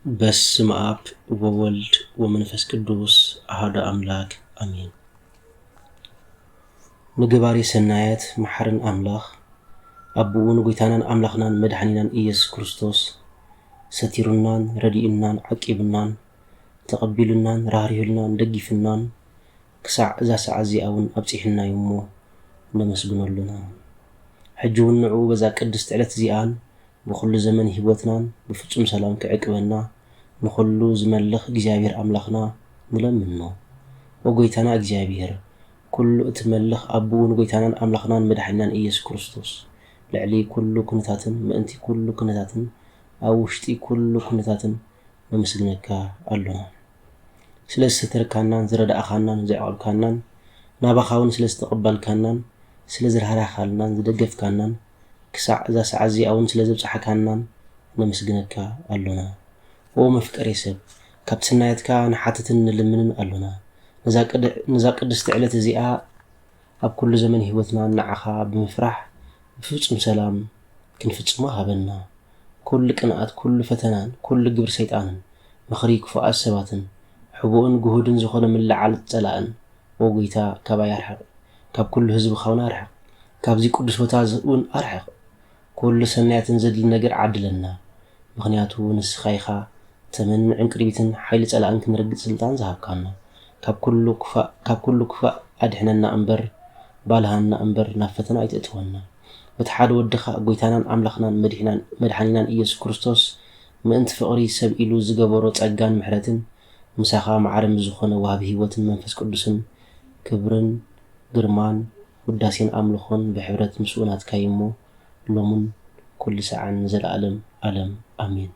በስመ አብ ወወልድ ወመንፈስ ቅዱስ አሐዱ አምላክ አሜን። ንግባሪ ሰናያት መሐርን አምላኽ አቡውን ጎይታናን አምላኽናን መድኃኒናን ኢየሱስ ክርስቶስ ሰቲሩናን ረዲኡናን ዓቂብናን ተቐቢሉናን ራህሪሁልናን ደጊፍናን ክሳዕ እዛ ሰዓት እዚኣ እውን ኣብፂሕና እሞ ነመስግነሉና ሕጂ እውን ንዑ በዛ ቅድስቲ ዕለት እዚኣን بكل زمن هيوتنا بفصم سلام كعقبنا نخل زملخ እግዚአብሔር አምላኽና ንለምንኖ ወጎይታና እግዚአብሔር ኩሉ እትመልኽ አቡውን ጎይታናን አምላኽናን መድኃኒናን ኢየሱስ ክርስቶስ ለዕሊ ኩሉ ኩነታትን ምእንቲ ኩሉ ኩነታትን አውሽጢ ኩሉ ኩነታትን ነመስግነካ አለና ስለስተተርካናን ዝረዳእኻናን ዘዕቆልካናን ናባኻውን ስለስተቀበልካናን ስለዝረሃራኻልናን ዝደገፍካናን كساع إذا سعزي أو نسل زبصحكانا نمسجنك قالونا هو مفكر يسب كابتسنا يتكا نحاتتن لمنن قالونا نزاق استعلت زيها أب كل زمن هوتنا نعخا بمفرح بفصم سلام كنفصمها بنا كل قناعات كل فتنان كل جبر شيطان مخريك فؤاس سباتن حبون جهودن زخون من لعل تلان وقيتا كبا يرحق كاب كل حزب خونا يرحق كاب زي قدس وتازون أرحق كل سنة زد النجر عدلنا مخنياتو نسخيخا تمن عنكريتن حيلت على أنك نرد سلطان زهقنا كاب كل كفاء أدحنا أنبر بالهنا أنبر نفتنا أيتأتونا بتحاد ودخا قويتانا أملخنا مدحنينا إيسوس كريستوس ما أنت فقري سب إلو زجبروت أجان محرتن مساخا معرم زخنا وهذه وتن منفس قدسن كبرن درمان وداسين أملخون بحبرة مسؤولات كايمو لومن كل ساعة نزل ألم آمين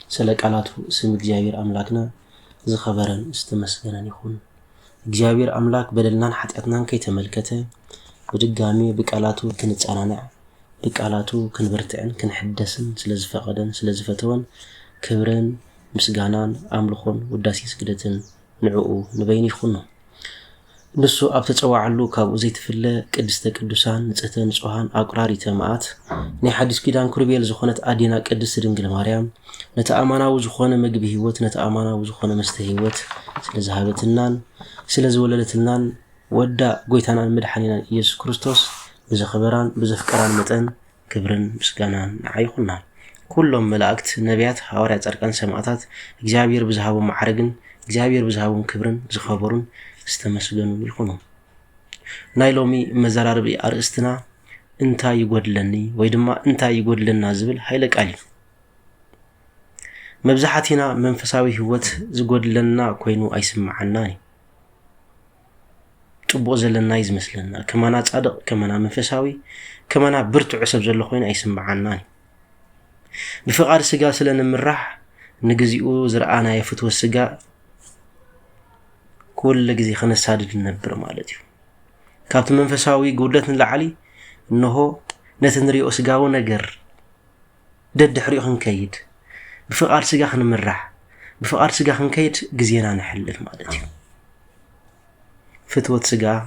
سلك علاتو اسم እግዚአብሔር أملاكنا زخبرن استمسجنا يخون እግዚአብሔር أملاك بدلنا حتىتنا كي تملكته بدقامي بقالاتو كنتصانع بقالاتو كنبرتعن كنحدسن سلازفقدن سلازفتون كبرن مسغانان أملخون وداسي سجدتن نعقو نبين يخونه نسو أبتتوعلو كابو زيت فله قدست قدسان نصته نصوحان أقراري تماعات ني حديث كيدان كربيل زخونت أدينا قدست دنگل مريم نتأماناو زخونه مغبي هيوت نتأماناو زخونه مسته هيوت سلازهابتنان سلازوللتنان ودا غويتانان مدحنينان ኢየሱስ ክርስቶስ بزخبران بزفقران متن كبرن مسغانان عيخنا كلهم ملائكت نبيات حواريات ጻድቃን ሰማዕታት እግዚአብሔር بزهابو معرግን እግዚአብሔር بزهابو كبرن زخبرون استمسجنوا يخونوا نايلومي مزاراربي أرستنا انتا يقودلني ويدما انتا يقودلنا زبل هايلا قالي مبزحاتنا منفساوي هوت زقودلنا كوينو أيسمعناني طبو زلنا يزمسلنا كمانا صادق كمانا منفساوي كمانا برتو عسب زلو خوين أيسمعناني بفقار سقا سلن مرح نقزيقو زرعانا يفتو السقا كل جزي خنا سادد النبر مالتي كابت منفساوي قولتنا لعلي إنه نتنري أسقاو نجر دد حريق نكيد بفقار سقا خنا مرح بفقار سقا خنا كيد جزينا نحل مالتي فتوة سقا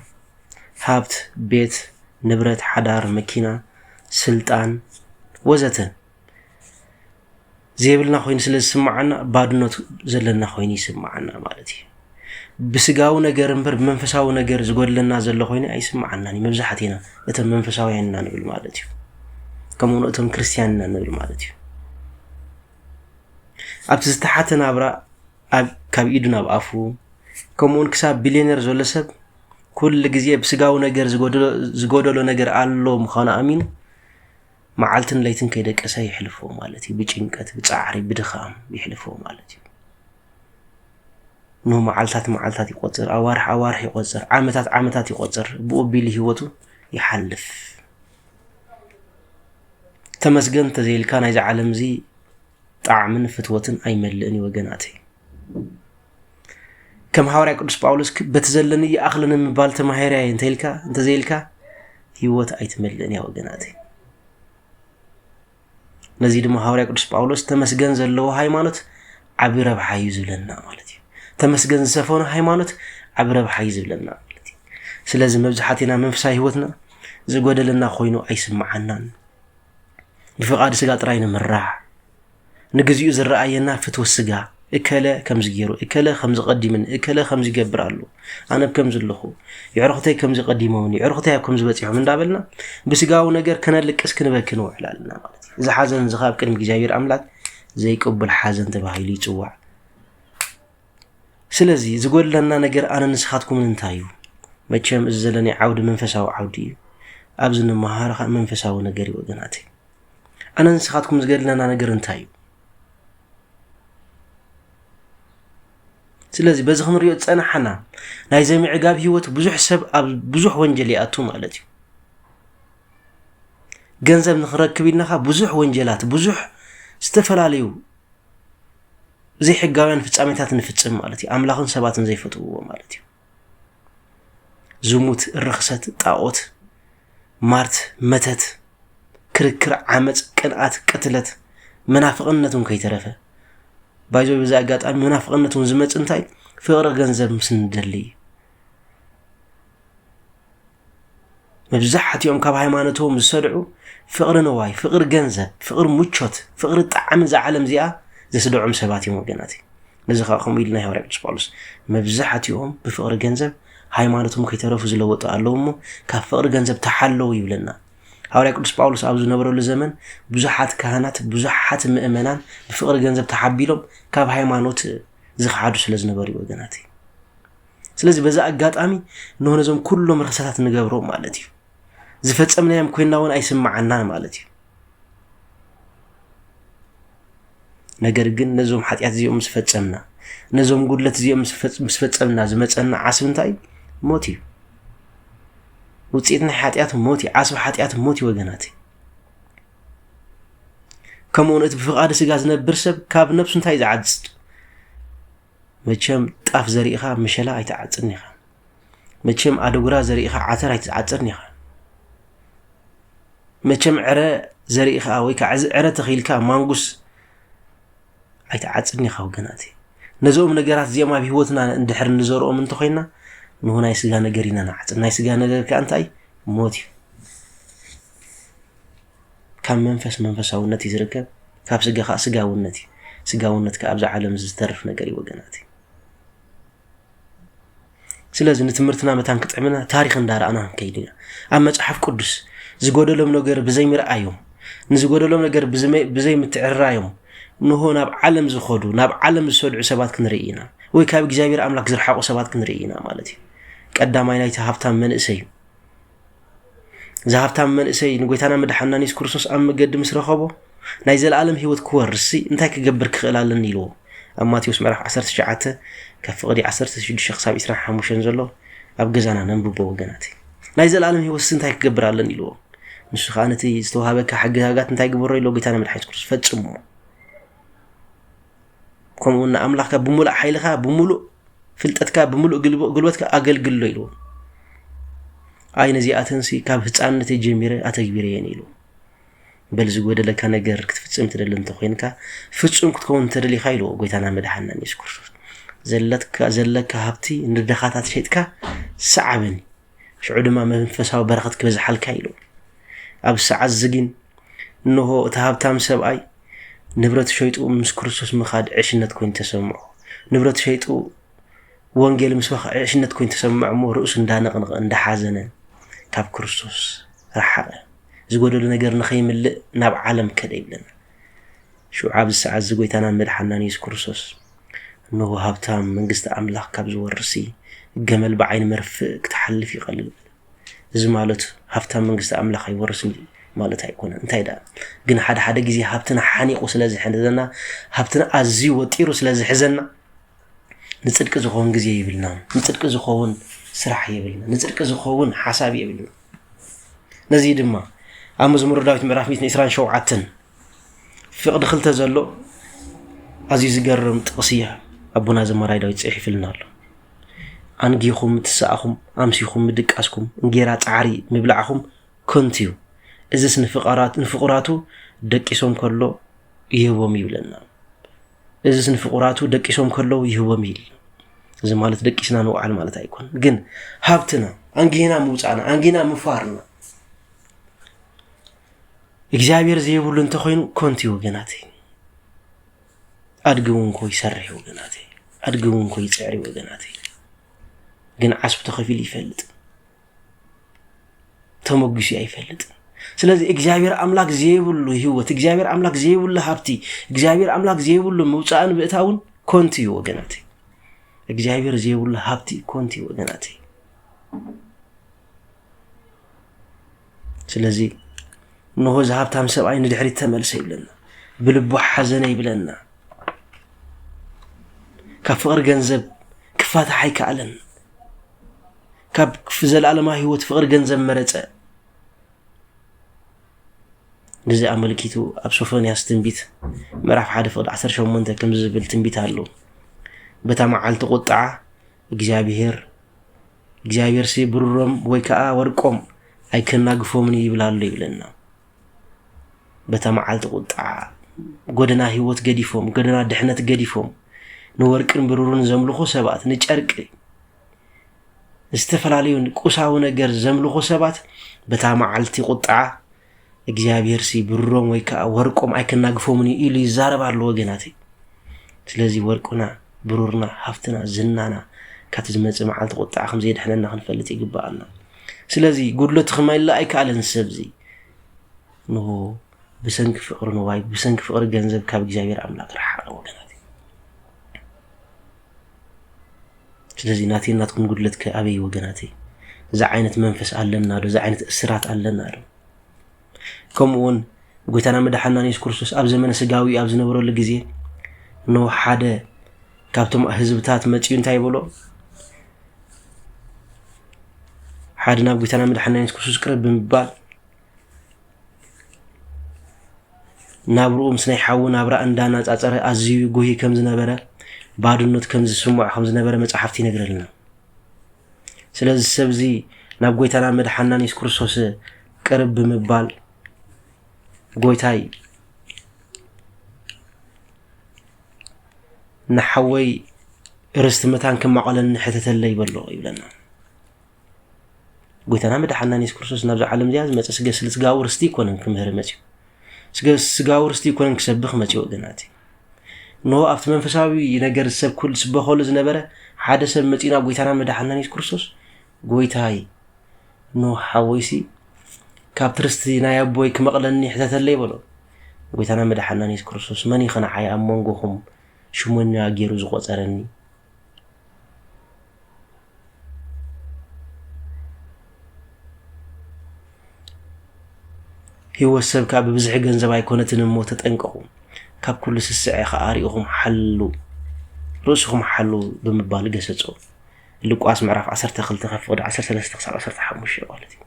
هابت بيت نبرة حدار مكينة سلطان وزتن زيبلنا خوين سلز سمعنا بعدنا زلنا خوين يسمعنا مالتي بسقاو نجر مبر بمنفساو نجر زقول لنا زل خويني أيسمعنا مبزحتنا أتم منفساو عنا نقول مالتي كمون أتم كريستياننا نقول مالتي أبتستحتنا برا كابيدنا بأفو كمون كساب بليونير زول سب كل جزية بسقاو نجر زقودلو نجر علو مخانا أمين معالتن ليتن كيدك أساي يحلفو مالتي بجنكت بتعري بدخام يحلفو مالتي نو معالتات يقصر أوارح يقصر عامتات يقصر بقبي اللي هوتو يحلف تمسجن تزيل كان إذا عالم زي طعمن فتوتن أي ملئني وجناتي كم حواري قدس باولوس بتزلني أخلنا من بالت مهيري انت زيلكا هوت أي تملئني وجناتي نزيد ما حواري قدس باولوس تمسجن زلوا هايمانوت عبير بحيز لنا مالتي تمسجن سفونا هيمانوت عبر بحيز لنا مالتي سلازم مبزحاتنا منفساي هوتنا زقودلنا خوينو أيسمعنا بفقاد سقاط راينا مرح ንግዚኡ ዝረአየና ፍትወ ስጋ እከለ ከምዚ ገይሩ እከለ ከምዚ ቀዲምን እከለ ከምዚ ይገብር ኣሎ ኣነ ከምዚ ኣለኹ ይዕርኽተይ ከምዚ ቀዲሞምኒ ይዕርኽተይ ከምዚ በፂሖም እንዳበልና ብስጋው ነገር ከነልቅስ ክንበክን ውዕላልና ማለት እዩ። እዚ ሓዘን ዝኻብ ቅድሚ እግዚአብሔር ኣምላክ ዘይቅበል ሓዘን ተባሂሉ ይጽዋዕ። ስለዚ ዝጎለና ነገር ኣነ ንስኻትኩም እንታይ እዩ? መቸም እዚ ዘለኒ ዓውዲ መንፈሳዊ ዓውዲ እዩ። ኣብዚ ንመሃር መንፈሳዊ ነገር እዩ ወገናተይ። ኣነ ንስኻትኩም ዝገለና ነገር እንታይ እዩ? ስለዚ በዚ ክንሪኦ ፀናሕና ናይ ዘሚዕጋብ ህይወት ብዙሕ ሰብ ኣብ ብዙሕ ወንጀል ይኣቱ ማለት እዩ። ገንዘብ ንኽረክብ ኢልናኻ ብዙሕ ወንጀላት ብዙሕ ዝተፈላለዩ ዘይሕጋውያን ፍጻሜታት ንፍጽም ማለት እዩ። ኣምላኽን ሰባትን ዘይፈትውዎ ማለት እዩ። ዝሙት፣ ርኽሰት፣ ጣዖት፣ ማርት፣ መተት፣ ክርክር፣ ዓመፅ፣ ቅንኣት፣ ቅትለት፣ መናፍቕነት እውን ከይተረፈ ባይዞ በዛ ኣጋጣሚ መናፍቕነት እውን ዝመጽ እንታይ ፍቕሪ ገንዘብ ምስ ንደሊ መብዛሕትኦም ካብ ሃይማኖቶም ዝሰድዑ ፍቕሪ ነዋይ፣ ፍቕሪ ገንዘብ፣ ፍቕሪ ሙቾት፣ ፍቕሪ ጣዕሚ ዝዓለም እዚኣ ዘስደዖም ሰባት እዮም ወገናት። ነዚ ከዓ ከምኡ ኢልና ሐዋርያ ቅዱስ ጳውሎስ መብዛሕትኦም ብፍቕሪ ገንዘብ ሃይማኖቶም ከይተረፉ ዝለወጡ ኣለዉ እሞ ካብ ፍቕሪ ገንዘብ ተሓለዉ ይብለና ሐዋርያ ቅዱስ ጳውሎስ ኣብ ዝነበረሉ ዘመን ብዙሓት ካህናት ብዙሓት ምእመናን ብፍቕሪ ገንዘብ ተሓቢሎም ካብ ሃይማኖት ዝኽሓዱ ስለ ዝነበሩ ወገናት። ስለዚ በዛ ኣጋጣሚ ነዞም ኩሎም ርክሰታት ንገብሮም ማለት እዩ። ዝፈጸምናዮም ኮይና እውን ኣይስማዓናን ማለት እዩ። ነገር ግን ነዞም ሓጢያት እዚኦም ምስ ፈጸምና ነዞም ጉድለት እዚኦም ምስ ፈጸምና ዝመፀና ዓስብ እንታይ ሞት እዩ። ውፅኢት ናይ ሓጢያት ሞት እዩ። ዓስቢ ሓጢያት ሞት እዩ ወገናት። ከምኡውን እቲ ብፍቓድ ስጋ ዝነብር ሰብ ካብ ነፍሱ እንታይ ዝዓፅድ? መቸም ጣፍ ዘሪእኻ ምሸላ ኣይተዓፅድን ኢኻ። መቸም ኣደጉራ ዘሪእኻ ዓተር ኣይተዓፅድን ኢኻ። መቸም ዕረ ዘሪእኻ ወይ ከዓ ዕረ ተኺልካ ማንጉስ ኣይተዓፅድን ኢኻ ወገናት። ነዞም ነገራት እዚኦም ኣብ ህይወትና እንድሕር ንዘርኦም እንተኾይና ንሁ ናይ ስጋ ነገር ኢና ንዓፅድ። ናይ ስጋ ነገር ከዓ እንታይ ሞት እዩ። ካብ መንፈስ መንፈሳውነት እዩ ዝርከብ፣ ካብ ስጋ ከዓ ስጋውነት እዩ። ስጋውነት ከዓ ኣብዚ ዓለም ዝተርፍ ነገር እዩ ወገናት። ስለዚ ንትምህርትና መታን ክጥዕምና ታሪክ እንዳረኣና ከይድ ኢና። ኣብ መጽሓፍ ቅዱስ ዝጎደሎም ነገር ብዘይ ምርኣዮም ንዝጎደሎም ነገር ብዘይ ምትዕራዮም ንሆ ናብ ዓለም ዝኸዱ ናብ ዓለም ዝሰድዑ ሰባት ክንርኢ ኢና፣ ወይ ካብ እግዚአብሔር ኣምላክ ዝረሓቁ ሰባት ክንርኢ ኢና ማለት እዩ። ቀዳማይ ናይቲ ሃብታም መንእሰይ እዩ። እዚ ሃብታም መንእሰይ ንጎይታና መድሓኒና ኢየሱስ ክርስቶስ ኣብ መገዲ ምስ ረኸቦ ናይ ዘለኣለም ህይወት ክወርሲ እንታይ ክገብር ክኽእል ኣለኒ ኢልዎ። ኣብ ማቴዎስ ምዕራፍ 19 ካብ ፍቕዲ 16 ክሳብ 25 ዘሎ ኣብ ገዛና ነንብቦ ወገናት። ናይ ዘለኣለም ህይወት እንታይ ክገብር ኣለኒ ኢልዎ። ንሱ ከዓ ነቲ ዝተዋሃበካ ሕግጋት እንታይ ግበሮ ኢልዎ ጎይታና መድሓኒት ክርስቶስ ፈጽሞ። ከምኡውን ኣምላኽካ ብሙሉእ ሓይልካ ብሙሉእ ፍልጠትካ ብሙሉእ ጉልበትካ ኣገልግሎ ኢልዎ። ኣይ ነዚኣተንሲ ካብ ህፃንነተይ ጀሚረ ኣተግቢረ እየን ኢልዎ። በል ዝጎደለካ ነገር ክትፍጽም ትደሊ እንተኮይንካ ፍጹም ክትከውን ተደሊኻ ኢልዎ ጎይታና መድሓኒና ኢየሱስ ክርስቶስ። ዘለካ ሃብቲ ንድኻታት ሸይጥካ ሰዓበኒ ሽዑ ድማ መንፈሳዊ በረኸት ክበዝሓልካ ኢልዎ። ኣብ ሰዓት ዝግን እንሆ እቲ ሃብታም ሰብኣይ ንብረት ሸይጡ ምስ ክርስቶስ ምኻድ ዕሽነት ኮይኑ ተሰምዖ። ንብረት ሸይጡ ወንጌል ምስ ዕሽነት ኮይኑ ተሰምዖ እሞ ርእሱ እንዳነቕንቕ እንዳሓዘነ ካብ ክርስቶስ ረሓቐ። ዝጎደሉ ነገር ንኸይምልእ ናብ ዓለም ከደ ይብለና። ሽዑ ኣብዚ ሰዓት ዝጎይታና መድሓኒና ኢየሱስ ክርስቶስ እንሆ ሃብታም መንግስቲ ኣምላኽ ካብ ዝወርሲ ገመል ብዓይኒ መርፍእ ክትሓልፍ ይቐልል። እዚ ማለት ሃብታም መንግስቲ ኣምላኽ ኣይወርስን ማለት ኣይኮነን። እንታይ ዳ ግን ሓደ ግዜ ሃብትና ሓኒቑ ስለዝሕዘና ሃብትና ኣዝዩ ወጢሩ ስለዝሕዘና ንጽድቂ ዝኸውን ግዜ ይብልና፣ ንጽድቂ ዝኸውን ስራሕ ይብልና፣ ንጽድቂ ዝኸውን ሓሳብ ይብልና። ነዚ ድማ ኣብ መዝሙር ዳዊት ምዕራፍ 127 ፍቕዲ 2 ዘሎ ኣዝዩ ዝገርም ጥቕሲ ኣቦና ዘመራይ ዳዊት ጽሒፍልና ኣሎ። ኣንጊኹም ትስኣኹም ኣምሲኹም ምድቃስኩም እንጌራ ጻዕሪ ምብላዕኹም ከንቱ እዩ፣ እዚስ ንፍቑራቱ ደቂሶም ከሎ ይህቦም ይብለና። እዚስ ንፍቑራቱ ደቂሶም ከለው ይህቦም ይብል። እዚ ማለት ደቂስና ንውዓል ማለት ኣይኮን፣ ግን ሃብትና አንጊና ምውፃና አንጊና ምፋርና እግዚአብሔር ዘይብሉ እንተኮይኑ ኮንቲ ወገናት أدقون كوي سرح وجناتي أدقون كوي سعري وجناتي جن عصب تخفي لي فلت تموجسي أي فلت سلازي إجابير أملاك زيبول له هو تجابير أملاك زيبول له هابتي إجابير أملاك زيبول له موسان بيتاون كونتي وجناتي إجابير زيبول له هابتي كونتي وجناتي سلازي إنه ذهبت هم سبعين دحري تمل سيبلنا بلبو حزني يبلنا كفقر جنزب كفات حيك علن كاب فزل على ما هو تفقر جنزب مرتع نزي عملكيتو أبصفون يستنبيت مرح حدا فقد 10 شو منتك كم زبل تنبيت هالو بتمعل تقطع إجابير سي بررم ويكا ورقم أي كنا قفومني يبلالو يبلنا بتمعل تقطع قدنا هيوت قديفهم قدنا دحنت قديفهم نوركن برورن زملخو سبات نجرق استفلاليون قساو ነገር زملخو سبات بتمعل تقطع إجابير سي بررم ويكا ورقم أي كنا قفومني إلي يزاربالو وجناتي ስለዚህ ወርቁና ብሩርና ሀፍትና ዝናና ካትዝመጽ መዓል ተቆጣ خمس يد حننا خنفلت يغبانا ስለዚህ ጉድለት خمايلا أي كالن سبزي نو بسنك فقر نواي بسنك فقر جنزب كاب إجابير أملاك رحالة وجناتي ስለዚህ ናቲና تكون ጉድለት ከአበይ ወገናቲ زعينة منفس علنا له زعينة اسرات علنا له كمون قوتنا مدحنا نيس كورسوس اب زمن سغاوي اب زنبرو لغزي نو حدا كابتم حزبتات مچيو انتاي بولو حدنا قوتنا مدحنا نيس كورسوس قرب بمبال نابرو مسني حاونا ابرا اندانا صاصره ازيو غوي كم زنبره بادنوت كم زسمع خم زنبره مصحفتي نغرلنا ስለዚህ ሰብዚ ናብ ጎይታና መድሓናን ኢየሱስ ክርስቶስ ቅርብ በመባል ጎይታይ نحوي رست متان كما قالن حتتله يبلو يبلنا قلتنا مدحنا نيس كورسوس نبز عالم دياز ما تسجس لتغاور ستي كونن كمهر متي سغاور ستي كونن كسبخ متي وغناتي نو افت منفساوي ነገር ሰብ ኩል ስበخول ዝነበረ ሓደ ሰብ መጪና ጎይታና መድሓና ነይስ ክርስቶስ ጎይታይ ኖ ሓወይሲ ካብ ትርስቲና ያቦይ ከመቅለኒ ሕተተለ ይብሎ ጎይታና መድሓና ነይስ ክርስቶስ መን ይኸና ሓይ አሞንጎኹም ሽሞኛ ገይሩ ዝቆፀረኒ ህይወሰብ ካብ ብዝሕ ገንዘብ ኣይኮነትን ሞተ ጠንቀኹ ካብ ኩሉ ስስዕ خاريهم حلو رؤسهم حلو بمبال قسصو لقواس معرف 12 تخفض 13 15 والتي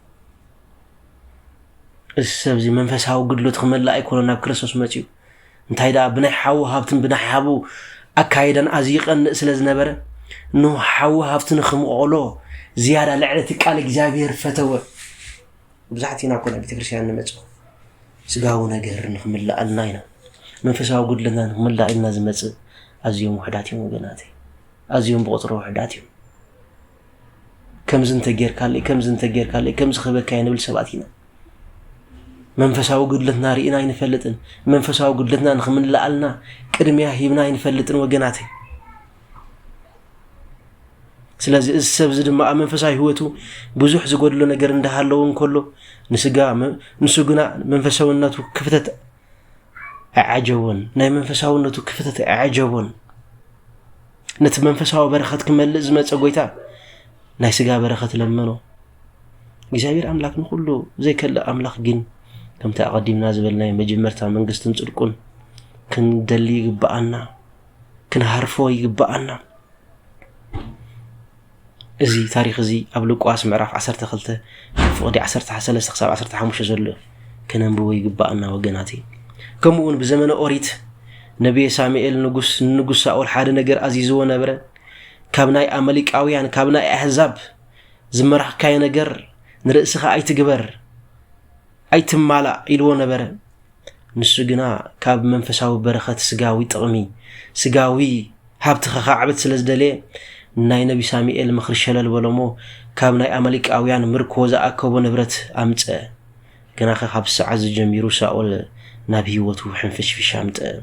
السبزي منفساو قدلت خمل ايكون ناب كريستوس ماتيو انتي دا بني حاو هابتن بني حابو اكايدن ازيقن سلاز نبره نو حاو هابتن خمقولو زياده لعنه قال እግዚአብሔር فتو بزحتينا كنا بتكريستيان نمصو سغاو ነገር نخملالنا ينا منفساو قدلنا ملائنا زمص ازيوم وحداتيم وغناتي ازيوم بقطر وحداتيم كم زنت غير كالي كم زخبك ينبل سباتينا منفساو قدلتنا رينا ينفلطن منفساو قدلتنا نخملالنا قدميا هيبنا ينفلطن وغناتي ስለዚህ እሰብዝ ድማ መንፈሳዊ ህይወቱ ብዙሕ ዝጎድሎ ነገር እንዳሃለውን ኮሎ ንስጋ መንፈሳውነቱ ክፍተት አዓጀውን ናይ መንፈሳውነቱ ክፍተት አዓጀውን ነት መንፈሳው በረኸት ከመልእ ዝመፀ ጎይታ ናይ ስጋ በረኸት ለመኖ እግዚአብሔር አምላክ ነው ሁሉ ዘይከለ አምላክ ግን ከም ተቀዲምና ዝበልናይ መጀመርታ መንግስትን ጽድቁን ክንደሊ ይግባአና ክንሃርፎ ይግባአና እዚ ታሪኽ እዚ ኣብ ሉቃስ ምዕራፍ 12 ፍቅዲ 13 ክሳብ 15 ዘሎ ከነንብቦ ይግባአና ወገናቲ كمون بزمن أوريت نبي سامئيل نجوس أول حد نجر عزيزو نبرة كابناي أمليك أويان كابناي أحزاب زمرح كاي نجر نرأسها أي تجبر أي تمالا إلو نبرة نسجنا كاب منفساو برخة سجاوي طعمي سجاوي هابتخ عبد سلز دلي ناي نبي سامئيل مخرشلل الولمو كابناي أمليك أويان مركوزا أكوب نبرة أمت كنا خاب سعز جميرو ساول نبي وتو حنفش في شامت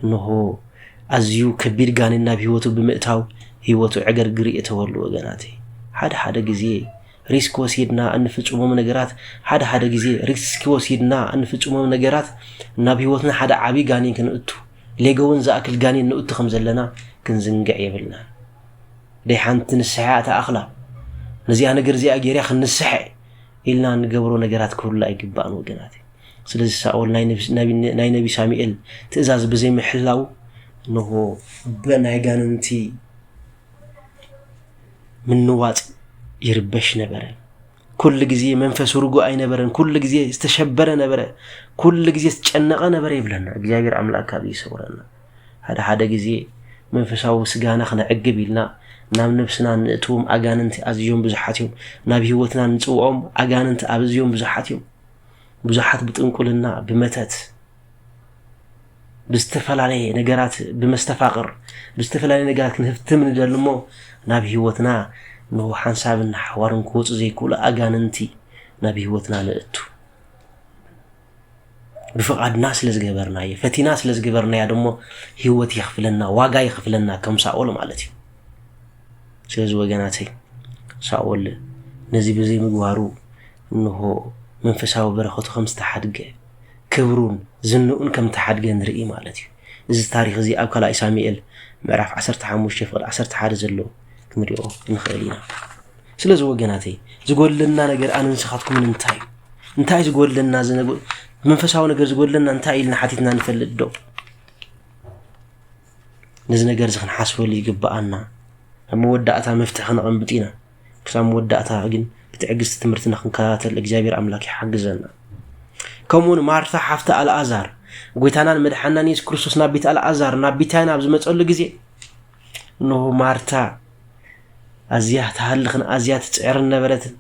إنه أزيو كبير قاننا بهوتو بمئتاو هوتو عقر قريء تولو وقناتي حدا جزيه ريسك وسيدنا أن نفتش نجارات حدا جزيه ريسك وسيدنا أن نفتش نجارات نبيوتنا حدا عبي قانين كنقطو ليجون زاكل قانين نقطو خمس لنا كنزنقع يبلنا دي حانت نسحات أخلا نزي أنا جرزي أجري خن نسحي إلنا نجبرو نجارات كلها يجبان وقناتي سلسلة سأقول ناي نبي ساميل تأزاز بزي محلاو إنه بنا قاننتي من نوات يربش نبره كل جزية منفس ورجوع أي نبرن كل جزية استشبر نبره كل جزية استشنق نبره يبلنا جابر عملاك هذه يسورنا هذا جزية منفسه وسجانا خنا عقب لنا نام نفسنا نتوم أجاننت أزيوم بزحاتهم نبي هوتنا نتوم أجاننت أزيوم بزحاتهم بزحات بتنقلنا بمتت بستفل عليه نجارات بمستفاقر بستفل عليه نجارات نفتم نجلمو نبي هوتنا نو حنسابنا حوارن كوت زي كل أجاننتي نبي هوتنا لقتو بفقد ناس لزجبرنا فتي ناس لزجبرنا يا دمو هوت يخفلنا واقع يخفلنا كم سأقول مالتي سيز وجناتي سأقول نزي بزي مجوارو إنه منفسه برخته 5 حدقة كبرون زنقون كم تحدقة نرئي مالتي إذا تاريخ زي أبكلا إساميل معرف 15 فقد 10 حارز زلو كمريو نخيلينا سلازو وجناتي زقول لنا نجر أنا نسخاتكم من انتاي زقول لنا زنقول منفسه نجر زقول لنا انتاي لنا حتيتنا نفل الدو نزل نجر زخن حاسبه اللي يقبأنا مودعتها مفتاح نقنبتينا كسام مودعتها جن بتعجز تمرتنا خنكاتل الجابير أملاك حجزنا كمون مارثا حفتا الأزار قويتانا المدحنا نيس كريستوس نبيت الأزار نبيتانا بزمت أقول جزء إنه مارثا أزياء تهلخن أزياء تسعرنا برت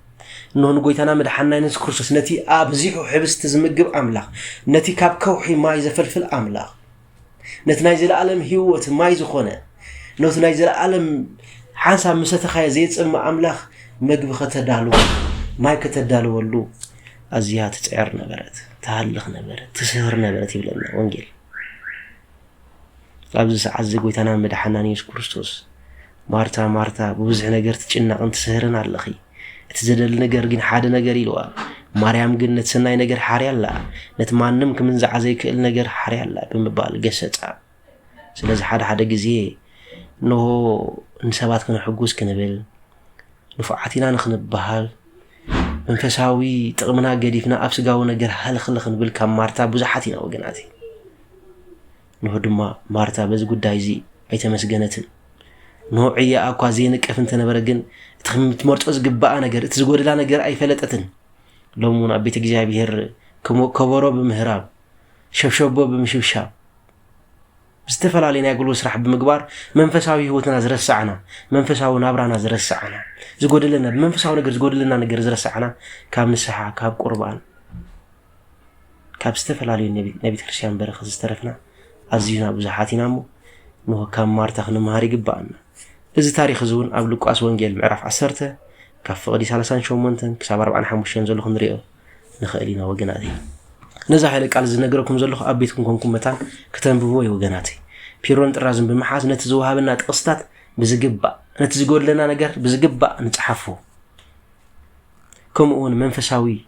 إنه قويتانا مدحنا نيس كريستوس نتي أبزيح وحبس تزمجب أملاك نتي كاب كوحي ما يزفلفل أملاك نتنايز العالم هيوت ما يزخونه نتنايز العالم حسب مستخاي زيت أم أملاك مجب ختدالو ما يكتدالو ولو أزياء تسعرنا برت تهلخنا برت تسهرنا برت يبلنا وانجيل أبز عز قويتانا مدحنا نيس كريستوس مارتا بوزع نجار تجنا أنت سهرنا على الأخي تزدل نجار جن حدا نجار يلوا مريم جن نتسناي نجار حريا لا نتمنم كمن زعزيك النجار حريا لا بمبال جسد سلز حدا جزيه إنه نسبات كنا حجوز كنبل نفعتنا نخنب بحال منفساوي تقمنا قديفنا أبسقاو نجار هالخلخ نبل كم مارتا بوزحاتنا وجناتي نهدما مارتا بس قد دايزي أيتمس جنتن نوعية أقوازين كيف نبرجن تخمت مرت أزجباء نجار تزود لنا نجار أي فلتتن لو من أبيت جابي هر كبروا بمهراب شبشبوا بمشبشاب استفل علينا يقولوا سرح بمقبار منفساوي هو تنازل السعنا منفساوي نابرا نازل السعنا زود لنا منفساوي نجار زود لنا نجار زر السعنا كاب نسحة كاب قربان كاب استفل علينا نبي كريستيان برخص استرفنا عزيزنا بزحاتنا مو نو كام مارتا خنم هاري جبانا إذا تاريخ زون قبل قاس وانجيل معرف 10 كف قدي 30 شومنتن كسب 4 5 زلو خنريو نخيلينا وجناتي نزح لك على زنجركم زلو أبيتكم كونكم متان كتنبوا وجناتي بيرون ترازم بمحاز نتزوها بنا تقسطات بزجبا نتزقول لنا نجر بزجبا نتحفو كم أون منفساوي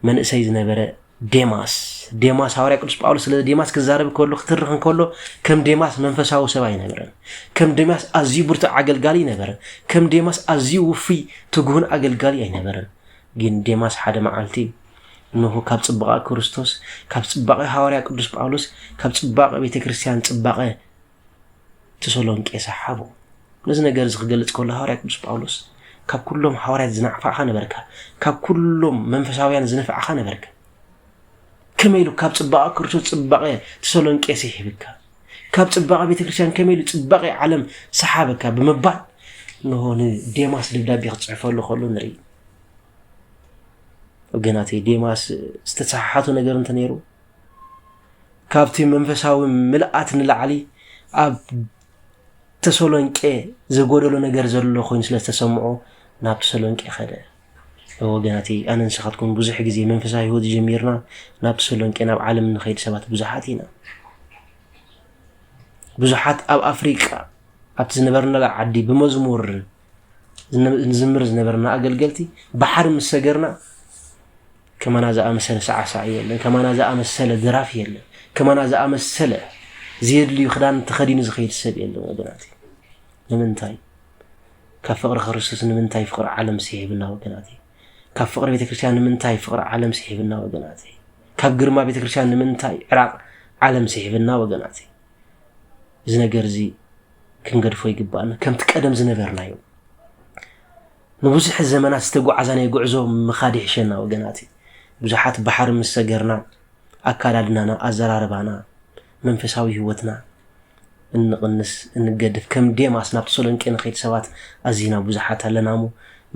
من سيدنا برا ديماس هوري قدس باولوس ديماس كزارب كله خترخن كله كم ديماس منفساو سباي نبرن كم ديماس ازي برت عقلقالي نبرن كم ديماس ازي وفي تغون عقلقالي اي نبرن جن ديماس حدا معالتي انه كاب صباقه كريستوس كاب صباقه هوري قدس باولوس كاب صباقه بيت كريستيان صباقه تسولونقي صحابو لز ነገር ዝገልጽ كله هوري قدس باولوس كاب كلهم حواريات زنعفعخ نبركا كاب كلهم منفساويان زنفعخ نبركا كميلو كاب صباقه كريستوس صباقه تسولونقي سيحبكا كاب صباقه بيت كريستيان كميلو صباقه عالم صحابك بمبال نهون ديماس دبدابي يصحفوا له كله نري وجناتي ديماس استتصححاتو ነገር እንተ ነይሩ ካብቲ መንፈሳዊ ምልአት ንላዕሊ ኣብ ተሰሎንቄ ዘጎደሎ ነገር ዘሎ ኮይኑ ስለተሰምዖ ናብ ተሰሎንቄ ኸደ ወገናቲ ኣነ ንስኻትኩም ብዙሕ ግዜ መንፈሳዊ ህይወት ጀሚርና ናብ ተሰሎንቄ ናብ ዓለም ንኸይድ ሰባት ብዙሓት ኢና ብዙሓት ኣብ ኣፍሪቃ ኣብቲ ዝነበርና ዓዲ ብመዝሙር ንዝምር ዝነበርና ኣገልገልቲ ባሕሪ ምስ ሰገርና ከማና ዝኣመሰለ ሳዕሳዕ የለን ከማና ዝኣመሰለ ደራፊ የለን ከማና ዝኣመሰለ ዘየድልዩ ክዳን ተኸዲኑ ዝኸይድ ሰብ የለን ወገናት ንምንታይ ካብ ፍቕሪ ክርስቶስ ንምንታይ ፍቕሪ ዓለም ሲሂብና ወገናት ካብ ፍቕሪ ቤተክርስትያን ንምንታይ ፍቕሪ ዓለም ሲሂብና ወገናት ካብ ግርማ ቤተክርስትያን ንምንታይ ዕራቕ ዓለም ሲሂብና ወገናት እዚ ነገር እዚ ክንገድፎ ይግባእና ከምቲ ቀደም ዝነበርናዮ ንብዙሕ ዘመናት ዝተጓዓዘናዮ ጉዕዞ ምኻድ ይሕሸና ወገናት ብዙሓት ባሕሪ ምስ ሰገርና ኣካዳድናና ኣዘራርባና መንፈሳዊ ህይወትና እንቅንስ እንገድፍ ከም ዴማስ ናብ ተሰሎንቄ ንኸይድ ሰባት ኣዚና ብዙሓት ኣለናሞ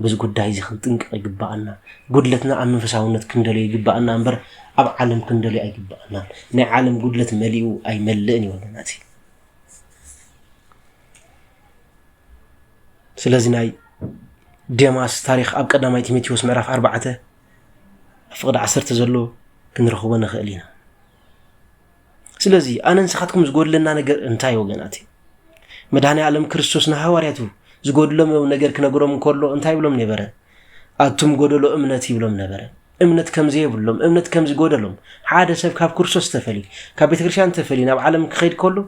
በዚ ጉዳይ እዚ ክንጥንቅቕ ይግባእና ጉድለትና ኣብ መንፈሳውነት ክንደልዮ ይግባእና እምበር ኣብ ዓለም ክንደልዮ ኣይግባእና ናይ ዓለም ጉድለት መሊኡ ኣይመልእን ወገናት ስለዚ ናይ ዴማስ ታሪክ ኣብ ቀዳማይ ቲሞቴዎስ ምዕራፍ 4 ፍቕዲ 10 ዘሎ ክንረኽቦ ንኽእል ኢና ስለዚ ኣነ ንስኻትኩም ዝጎድለና ነገር እንታይ ወገናት መድኃኔ ዓለም ክርስቶስ ንሐዋርያቱ ዝጎድሎም ነገር ክነግሮም እንከሎ እንታይ ብሎም ነበረ ኣቱም ጎደሎ እምነት ይብሎም ነበረ እምነት ከም ዘይብሎም እምነት ከም ዝጎደሎም ሓደ ሰብ ካብ ክርስቶስ ተፈሊ ካብ ቤተክርስትያን ተፈሊ ናብ ዓለም ክኸይድ ከሎ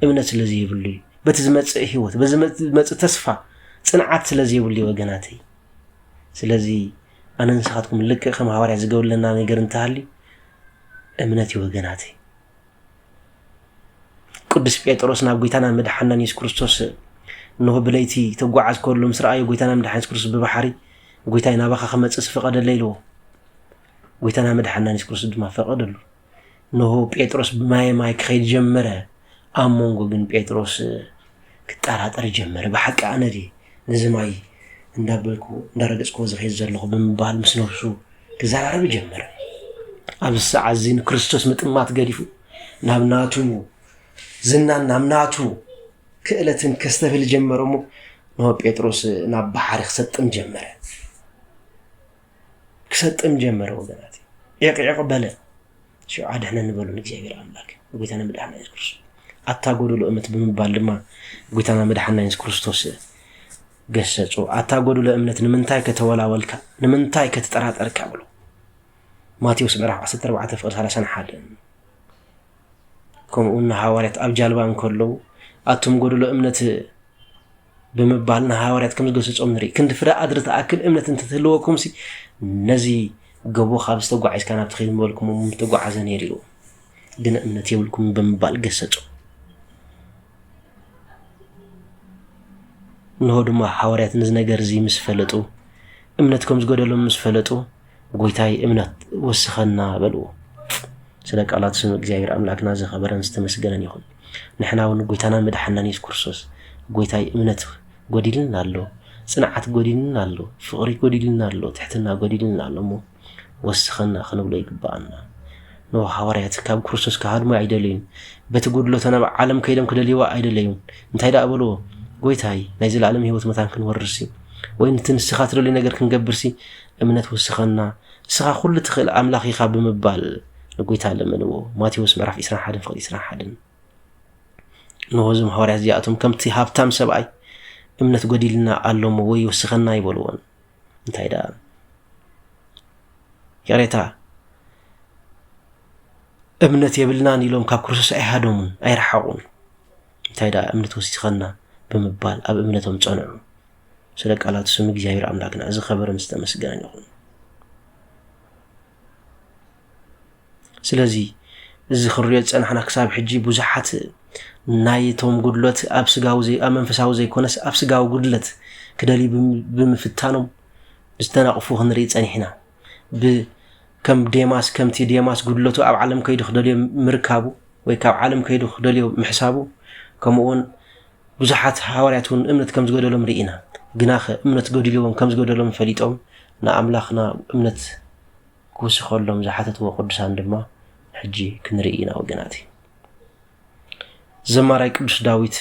እምነት ስለዚ ይብሉ በቲ ዝመጽእ ህይወት በዚ ዝመጽእ ተስፋ ጽንዓት ስለዚ ይብሉ ወገናት ስለዚ ኣነ ንስኻትኩም ልክ ከም ሐዋርያ ዝጎድለና ነገር እንተሃሊ እምነት ወገናት ቅዱስ ጴጥሮስ ናብ ጌታና መድኃኒና ኢየሱስ ክርስቶስ ንሆ ብለይቲ ተጓዓዝ ከሎ ምስ ረኣዮ ጌታና መድኃኒና ኢየሱስ ክርስቶስ ብባሕሪ ጌታዬ ናባኻ ክመጽእ ፈቐደለይ ኢልዎ ጌታና መድኃኒና ኢየሱስ ክርስቶስ ድማ ፈቐደሉ ንሆ ጴጥሮስ ማይ ክኸይድ ጀመረ ኣብ መንጎ ግን ጴጥሮስ ክጠራጠር ጀመረ ብሓቂ ኣነ ዲ ነዚ ማይ እንዳበልኩ እንዳረገጽኩ ዝኸይድ ዘለኹ ብምባል ምስ ነፍሱ ክዘራረብ ጀመረ ኣብ ሰዓት እዚ ክርስቶስ ምጥማት ገዲፉ ናብ ናቱ ዝናን ናብ ናቱ ክእለትን ከስተብል ጀመረ ሞ ንሆ ጴጥሮስ ናብ ባሕሪ ክሰጥም ጀመረ ወገናት ዕቅዕቅ በለ ሽዑ ድሕነ ንበሉ ንእግዚአብሔር ኣምላክ ጌታና መድኃኒና ኢየሱስ ክርስቶስ ኣታጎደሎ እምነት ብምባል ድማ ጌታና መድኃኒና ኢየሱስ ክርስቶስ ገሰጹ ኣታጎደሎ እምነት ንምንታይ ከተወላወልካ ንምንታይ ከተጠራጠርካ ብሎ ማቴዎስ ምዕራፍ 14 ፍቕዲ 31 ከምኡውን ሐዋርያት ኣብ ጃልባ እንከለዉ ኣቶም ጎደሎ እምነት ብምባል ንሐዋርያት ከም ዝገሰጾም ንርኢ ክንዲ ፍረ ኣድሪ ተኣክል እምነት እንተትህልወኩም ሲ ነዚ ገቦ ካብ ዝተጓዓዝካ ናብ ትኸይድ ምበልኩም ምተጓዓዘ ነይሩ ኢሉ ግን እምነት የብልኩም ብምባል ገሰጹ ንሆ ድማ ሐዋርያት ነዚ ነገር እዚ ምስ ፈለጡ እምነት ከም ዝጎደሎም ምስ ፈለጡ ጌታዬ እምነት ወስኸና በልዎ ስለ ቃላት ስም እግዚአብሔር አምላክና ዘኸበረን ዝተመስገነን ይሁን ንሕና እውን ጌታና መድኃኒና ኢየሱስ ክርስቶስ ጌታዬ እምነት ጎዲልን ኣሎ ጽንዓት ጎዲልን ኣሎ ፍቕሪ ጎዲልን ኣሎ ትሕትና ጎዲልን ኣሎ ሞ ወስኸና ክንብሎ ይግባአና ነው ሐዋርያት ካብ ክርስቶስ ካድሞ አይደለዩን በቲ ጉድለተና ዓለም ከይደም ክደልይዋ አይደለዩን እንታይ ዳ ብሎ ጌታዬ ናይ ዘላለም ህይወት መታን ክንወርሲ ወይ ንትንስኻ ትደልዩ ነገር ክንገብርሲ እምነት ወስኸና ስኻ ኩሉ ትኽእል ኣምላኽ ኢኻ ብምባል ጌታ ለመንዎ ማቴዎስ ምዕራፍ 21 ፍቕዲ 21 ንሆዞም ሐዋርያት እዚኣቶም ከምቲ ሃብታም ሰብኣይ እምነት ጎዲልና ኣሎሞ ወይ ወስኸና ይበልዎን እንታይ ዳ ያሬታ እምነት የብልናን ኢሎም ካብ ክርስቶስ ኣይሃዶምን ኣይረሓቁን እንታይ ዳ እምነት ወስኸና ብምባል ኣብ እምነቶም ጸንዑ ስለ ቃላት ስም እግዚአብሔር አምላክና ዝኸበረ ምስተመስገን ይሁን ስለዚ እዚ ክርዮ ጸናሕና ክሳብ ሕጂ ብዙሓት ናይቶም ጉድለት ኣብ ስጋው ዘይ ኣብ መንፈሳዊ ዘይኮነስ ኣብ ስጋው ጉድለት ክደሊ ብምፍታኖም ዝተናቕፉ ክንርኢ ጸኒሕና ከም ዴማስ ከምቲ ዴማስ ጉድለቱ ኣብ ዓለም ከይዱ ክደልዮ ምርካቡ ወይ ካብ ዓለም ከይዱ ክደልዮ ምሕሳቡ ከምኡውን ብዙሓት ሐዋርያቱን እምነት ከም ዝጎደሎም ርኢና ግናኸ እምነት ጎዲልዎም ከም ዝጎደሎም ፈሊጦም ንኣምላኽና እምነት ክውስኸሎም ዝሓተትዎ ቅዱሳን ድማ ሕጂ ክንርኢና ወገናት ዘማራይ ቅዱስ ዳዊት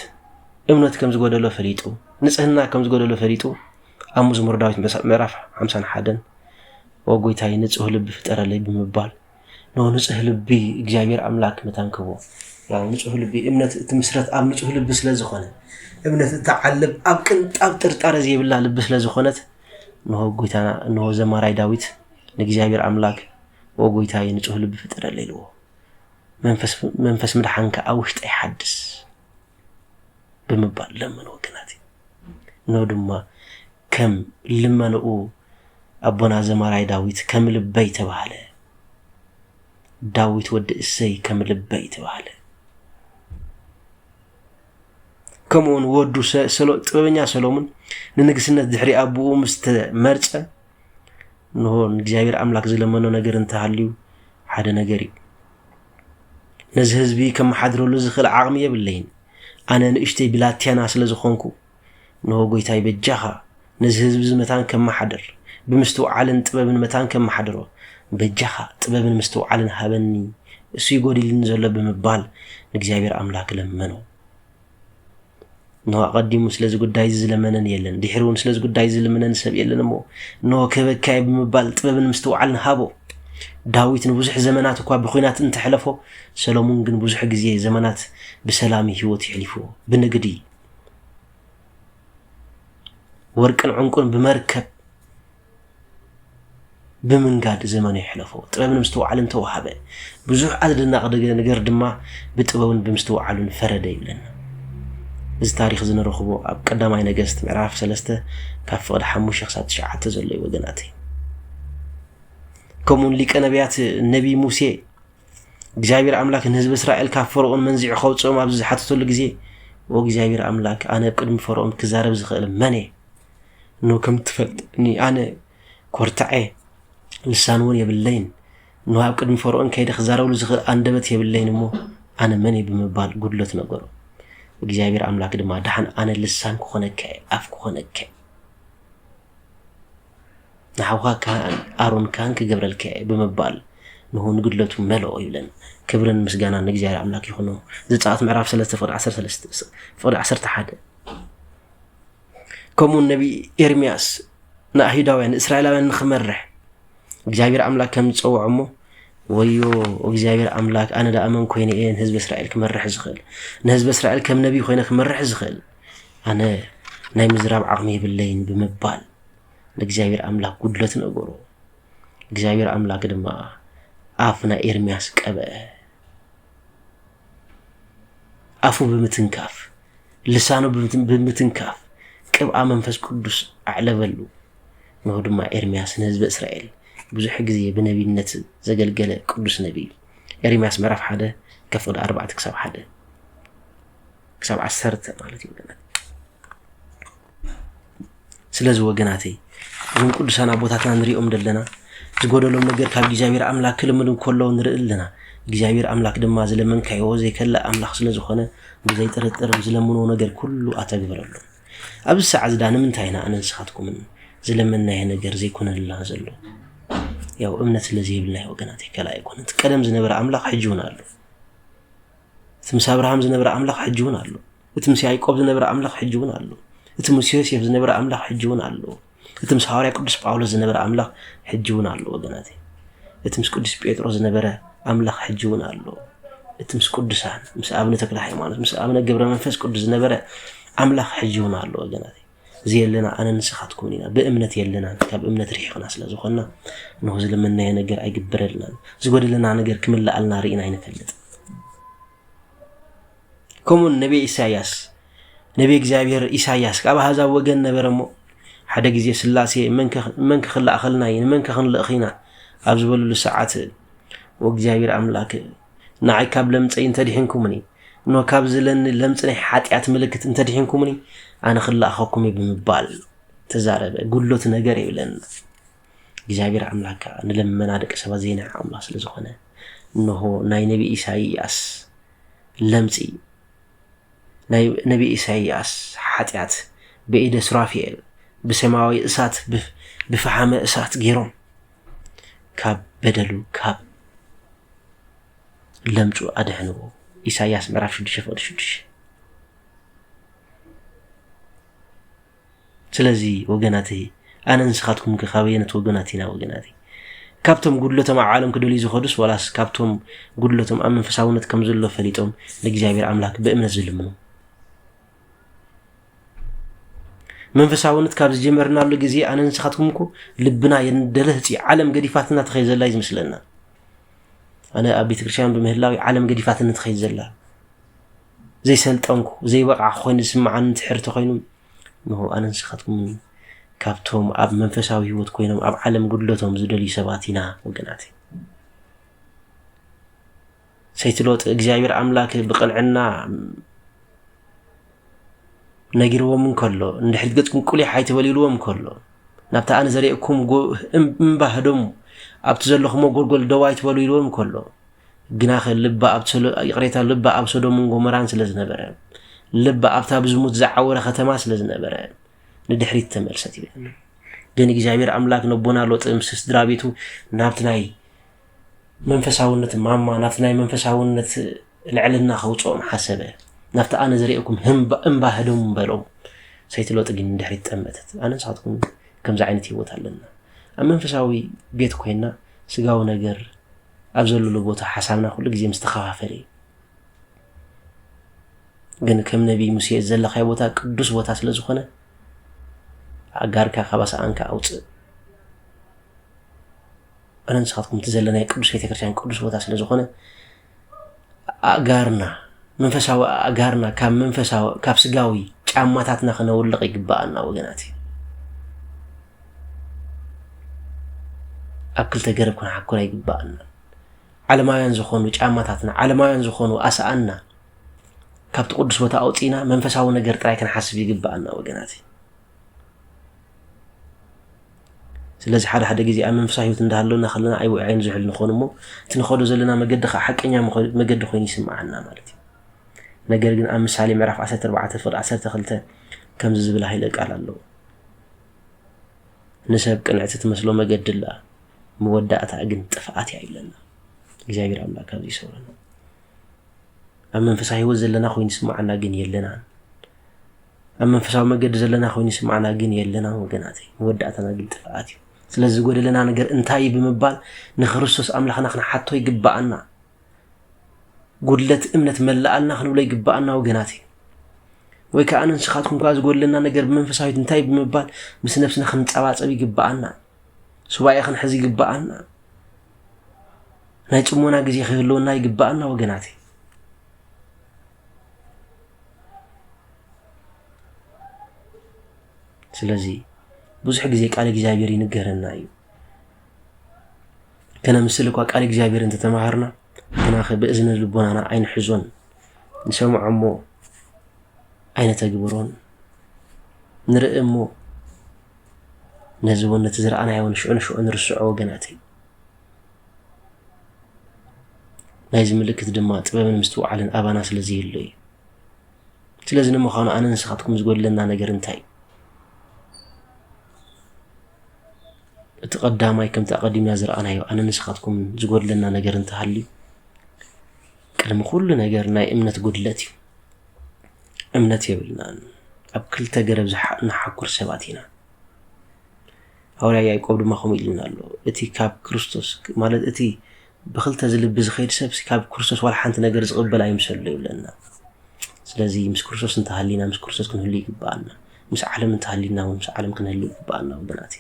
እምነት ከም ዝጎደሎ ፈሊጡ ንጽህና ከም ዝጎደሎ ፈሊጡ ኣብ መዝሙር ዳዊት ምዕራፍ 51 ወጌታዬ ንጹህ ልቢ ፍጠረለይ ብምባል ንጹህ ልቢ እግዚአብሔር አምላክ መታንክቦ ያው ንጹህ ልቢ እምነት ትምስረት ኣብ ንጹህ ልቢ ስለ ዝኾነ እምነት ተዓልብ ኣብ ቅንጣብ ጥርጣረ ዘይብላ ልቢ ስለ ዝኾነት ንሆ ጎይታና ንሆ ዘማራይ ዳዊት ንእግዚአብሔር ኣምላክ ወጎይታዬ ንጹህ ልቢ ፍጠረለይ ኢልዎ መንፈስ ምድሓንካ ኣብ ውሽጠ ይሓድስ ብምባል ለመነ ወገናት ንሆ ድማ ከም ልመንኡ ኣቦና ዘማራይ ዳዊት ከም ልበይ ተባሃለ ዳዊት ወዲ እሰይ ከም ልበይ ተባሃለ كمون ودو ጥበበኛ ሰሎሞን ንንግስነት ድሕሪ አቡኡ ምስተመርጸ ንሆ እግዚአብሔር አምላክ ዘለመነው ነገር እንተሃልዩ ሓደ ነገር እዩ ነዚ ህዝቢ ከም ሓድረሉ ዝኽእል ዓቕሚ የብለይን ኣነ ንእሽተይ ብላትያና ስለ ዝኾንኩ ንሆ ጎይታይ በጃኻ ነዚ ህዝቢ ዝመታን ከም ማሓደር ብምስተውዓልን ጥበብን መታን ከም ማሓደሮ በጃኻ ጥበብን ምስተውዓልን ሃበኒ እሱ ይጎዲልን ዘሎ ብምባል ንእግዚአብሔር አምላክ ለመነው نو قديم سلز ጉዳይ ዝለመነን የለን ድሕሩን ስለ ጉዳይ ዝለመነን ሰብ የለንሞ ኖ ከበካይ ብምባል ጥበብን ምስተውዓልን ሃቦ ዳዊት ንብዙሕ ዘመናት እኳ ብኹናት እንተሕለፎ ሰሎሞን ግን ብዙሕ ግዜ ዘመናት በሰላም ህይወት ይሕልፎ ብንግዲ ወርቅን ዕንቁን በመርከብ በመንጋድ ዘመኑ ይሕለፎ ጥበብን ምስተውዓልን ተዋሃበ ብዙሕ አድናቅ ነገር ድማ ብጥበብን ብምስተውዓልን ፈረደ ይብለና እዚ ታሪኽ ዝንረኽቦ ኣብ ቀዳማይ ነገስት ምዕራፍ 3 ካብ ፍቅዲ 5 ክሳብ 9 ዘሎ ወገናት ከምኡን ሊቀ ነቢያት ነቢ ሙሴ እግዚአብሔር አምላክ ንህዝብ እስራኤል ካብ ፈርዖን መንዚዕ ኸውጾም ኣብ ዝሓተተሉ ግዜ ወእግዚአብሔር አምላክ ኣነ ቅድሚ ፈርዖን ክዛረብ ዝኽእል መነ ኖ ከም ትፈልጥኒ ኣነ ኮርታዐ ልሳን እውን የብለይን ኖ ኣብ ቅድሚ ፈርዖን ከይደ ክዛረብሉ ዝኽእል አንደበት የብለይን እሞ ኣነ መነ ብምባል ጉድለት ነገሩ እግዚአብሔር አምላክ ድማ ዳህን ኣነ ልሳን ኮነከ ኣፍ ኮነከ ናውኻ ካን አሮን ካን ክገብረልከ ብምባል ንሆ ንግድለቱ መልኦ ይብለን ክብርን ምስጋና ንእግዚአብሔር አምላክ ይኹን ዘጻአት ምዕራፍ 3 ፍቅዲ 13 ፍቅዲ 11 كمون نبي إرمياس نأهيداوين إسرائيلاوين نخمرح እግዚአብሔር አምላክ ከም ጸውዕሞ ወዮ እግዚአብሔር አምላክ ኣነ ዳ አመን ኮይነ እን ህዝብ እስራኤል ክመርሕ ዝኽእል ንህዝብ እስራኤል ከም ነብይ ኮይነ ክመርሕ ዝኽእል ኣነ ናይ ምዝራብ ዓቕሚ የብለይን ብምባል ለእግዚአብሔር አምላክ ጉድለት ነገሩ እግዚአብሔር አምላክ ድማ አፍና ኤርሚያስ ቀበአ አፉ ብምትንካፍ ልሳኑ ብምትንካፍ ቅብአ መንፈስ ቅዱስ አዕለበሉ ነው ድማ ኤርሚያስ ንህዝብ እስራኤል ብዙሕ ግዜ በነቢይነት ዘገልገለ ቅዱስ ነቢይ ኤርሚያስ ምዕራፍ 1 ከፍቅዲ 4 ክሳብ 1 ክሳብ 10 ማለት ይሆናል ስለዚህ ወገናተይ እዞም ቅዱሳን አቦታትና ንሪኦም ደለና ዝጎደሎም ነገር ካብ እግዚአብሔር አምላክ ክልምልን ኮለው ንርእልና እግዚአብሔር አምላክ ድማ ዘለመንካዮ ዘይከለ አምላክ ስለዝኾነ ብዘይጥርጥር ዝለምኖ ነገር ኩሉ አተግብረሉ ኣብዚ ሰዓት ዳነ ምንታይና ኣነንስኻትኩምን ዝለመናየ ነገር ዘይኮነልና ዘሎ ያው እምነት ስለዚህ ይብልናይ ወገናት ይከላ ይኮነት ቀደም ዝነበረ አምላክ ሕጅውን አሉ ትምሳ አብርሃም ዝነበረ አምላክ ሕጅውን አሉ ትምሳ ያዕቆብ ዝነበረ አምላክ ሕጅውን አሉ ትምሳ ዮሴፍ ዝነበረ አምላክ ሕጅውን አሉ ትምሳ ሐዋርያ ቅዱስ ጳውሎስ ዝነበረ አምላክ ሕጅውን አሉ ወገናት ትምሳ ቅዱስ ጴጥሮስ ዝነበረ አምላክ ሕጅውን አሉ ትምሳ ቅዱሳን ምስ አብነ ተክለ ሃይማኖት ምስ አብነ ገብረ መንፈስ ቅዱስ ዝነበረ አምላክ ሕጅውን አሉ ወገናት زيلنا أنا نسخاتكم لنا بأمنة يلنا كاب أمنة ريحنا سلازوخنا نوزل منا ينجر أيجبر لنا زود لنا نجر كمل لنا رينا ينفلت كم النبي إسحاق نبي إكزابير إسحاق كاب هذا وجن نبرمو حدا جزية سلاسي منك خلا أخلنا منك خلا أخينا أبزبل الساعات وإكزابير أملاك نعي كاب لم تين تريحنكمني نو كاب زلن لم تني حاتيات ملكت انت تريحنكمني أنا خلا أخوكم بمبال تزارب قلوت نجار يبلن እግዚአብሔር አምላክ ንለመና ደቀ ሰባ ዜና አምላክ ስለዝኾነ እንሆ ናይ ነቢ ኢሳይያስ ለምጺ ናይ ነቢ ኢሳይያስ ኃጢአት በኢደ ሱራፊኤል በሰማያዊ እሳት በፈሐመ እሳት ገይሮም ካብ በደሉ ካብ ለምጹ አድህኑ ኢሳይያስ ምዕራፍ 6 ስለዚህ ወገናቴ أنا نسخاتكم كخابينة وجناتنا وجناتي ካብቶም ጉድለቶም ኣብ ዓለም ክደልዩ ዝኸዱስ ወላስ ካብቶም ጉድለቶም ኣብ መንፈሳውነት ከም ዘሎ ፈሊጦም ለእግዚአብሔር ኣምላክ ብእምነት ዝልምኑ መንፈሳውነት ካብ ዝጀመርናሉ ግዜ ኣነ ንስኻትኩም እኮ ልብና የንደለህፂ ዓለም ገዲፋትና ተኸይ ዘላ ይዝምስለና ኣነ ኣብ ቤተ ክርስቲያን ብምህላዊ ዓለም ገዲፋትና ተኸይ ዘላ ዘይሰልጠንኩ ዘይበቃ ኮይኑ ዝስማዓን ትሕርቲ ኮይኑ ነው ኣነ ንስኻትኩም ካብቶም ኣብ መንፈሳዊ ህይወት ኮይኖም ኣብ ዓለም ጉድለቶም ዝደልዩ ሰባት ኢና ወገናት ሰይትሎጥ እግዚአብሔር ኣምላክ ብቕንዕና ነጊርዎም እንከሎ እንድሕር ገጽኩም ቁሊ ሓይተ በሊልዎም እንከሎ ናብታ ኣነ ዘሪእኩም እምባህዶም ኣብቲ ዘለኹም ጎልጎል ደዋይ ትበሉ ኢልዎም እንከሎ ግናኸ ልባ ኣብ ይቕሬታ ልባ ኣብ ሶዶምን ጎሞራን ስለ ዝነበረ ልባ ኣብታ ብዝሙት ዝዓወረ ከተማ ስለ ዝነበረ ንድሕሪት ተመልሰት ይብለና ግን እግዚአብሔር ኣምላክ ነቦና ሎጥ ምስ ስድራ ቤቱ ናብቲ ናይ መንፈሳውነት ማማ ናብቲ ናይ መንፈሳውነት ልዕልና ከውፅኦም ሓሰበ ናብቲ ኣነ ዘሪእኩም እምባህዶም በሎም ሰይትሎጥ ግን ንድሕሪት ጠመተት ኣነ ንስኻትኩም ከምዚ ዓይነት ህይወት ኣለና ኣብ መንፈሳዊ ቤት ኮይና ስጋዊ ነገር ኣብ ዘለሉ ቦታ ሓሳብና ኩሉ ግዜ ምስተኸፋፈለ ግን ከም ነቢይ ሙሴ ዘለኻይ ቦታ ቅዱስ ቦታ ስለ ዝኾነ ኣጋርካ ካባሳኣንካ ኣውፅእ ኣነ ንስኻትኩም ትዘለና ቅዱስ ቤተክርስትያን ቅዱስ ቦታ ስለ ዝኾነ ኣጋርና መንፈሳዊ ኣጋርና ካብ መንፈሳዊ ካብ ስጋዊ ጫማታትና ክነውልቕ ይግባአና ወገናት ኣብ ክልተ ገረብ ክንሓኩራ ይግባአና ዓለማውያን ዝኾኑ ጫማታትና ዓለማውያን ዝኾኑ ኣስኣና ካብቲ ቅዱስ ቦታ ኣውፂና መንፈሳዊ ነገር ጥራይ ክንሓስብ ይግባአና ወገናት ስለዚ ሓደ ግዜ ኣብ መንፈሳዊ ህይወት እንዳሃለና ከለና ኣይን ዝሕል ንኾን እሞ እቲ ንኸዶ ዘለና መገዲ ሓቀኛ መገዲ ኮይኑ ይስምዓና ማለት እዩ ነገር ግን ኣብ ምሳሌ ምዕራፍ 14 ፍቅዲ 12 ከምዚ ዝብል ሃይለ ቃል ኣለዎ ንሰብ ቅንዕቲ ትመስሎ መገድላ መወዳእታ ግን ጥፍኣት እያ ይብለና እግዚአብሔር ኣምላክ ኣብዚ ይሰውረና ኣብ መንፈሳዊ ህይወት ዘለና ኮይኑ ይስምዓና ግን የለና ኣብ መንፈሳዊ መገዲ ዘለና ኮይኑ ይስምዓና ግን የለና ወገናት መወዳእታና ግን ጥፍኣት እዩ ስለዚ ጎደለና ነገር እንታይ ብምባል ንክርስቶስ ኣምላኽና ክንሓቶ ይግባአና ጉድለት እምነት መላኣልና ክንብሎ ይግባአና ወገናት ወይ ከዓ ንስኻትኩም ካብ ዝጎደለና ነገር ብመንፈሳዊት እንታይ ብምባል ምስ ነፍስና ክንፀባፀብ ይግባአና ሱባኤ ክንሕዝ ይግባአና ናይ ጽሞና ግዜ ክህልወና ይግባአና ወገናት ስለዚ ብዙሕ ግዜ ቃል እግዚአብሔር ይንገረና እዩ ከነምስል እኳ ቃል እግዚአብሔር እንተተማሃርና ግናኸ ብእዝነ ልቦናና ኣይንሕዞን ንሰምዖ እሞ ኣይነተግብሮን ንርኢ እሞ ነዚ እውን ነቲ ዝረኣናዮ ንሽዑ ንርስዖ ወገናት ናይዚ ምልክት ድማ ጥበብን ምስትውዓልን ኣባና ስለዚ ይህሉ እዩ ስለዚ ንምዃኑ ኣነ ንስኻትኩም ዝጎድለና ነገር እንታይ እቲ ቀዳማይ ከምቲ ኣቐዲምና ዝረኣናዮ ኣነ ንስኻትኩም ዝጎድለና ነገር እንተሃልዩ ቅድሚ ኩሉ ነገር ናይ እምነት ጉድለት እዩ እምነት የብልናን ኣብ ክልተ ገረብ ዝሓኩር ሰባት ኢና ሐዋርያ ያዕቆብ ድማ ከምኡ ኢልና ኣሎ እቲ ካብ ክርስቶስ ማለት እቲ ብክልተ ዝልቢ ዝኸይድ ሰብ ካብ ክርስቶስ ዋላ ሓንቲ ነገር ዝቕበል ኣይምሰሎ ይብለና ስለዚ ምስ ክርስቶስ እንተሃሊና ምስ ክርስቶስ ክንህሉ ይግባአና ምስ ዓለም እንተሃሊና ምስ ዓለም ክንህሉ ይግባአና ወገናት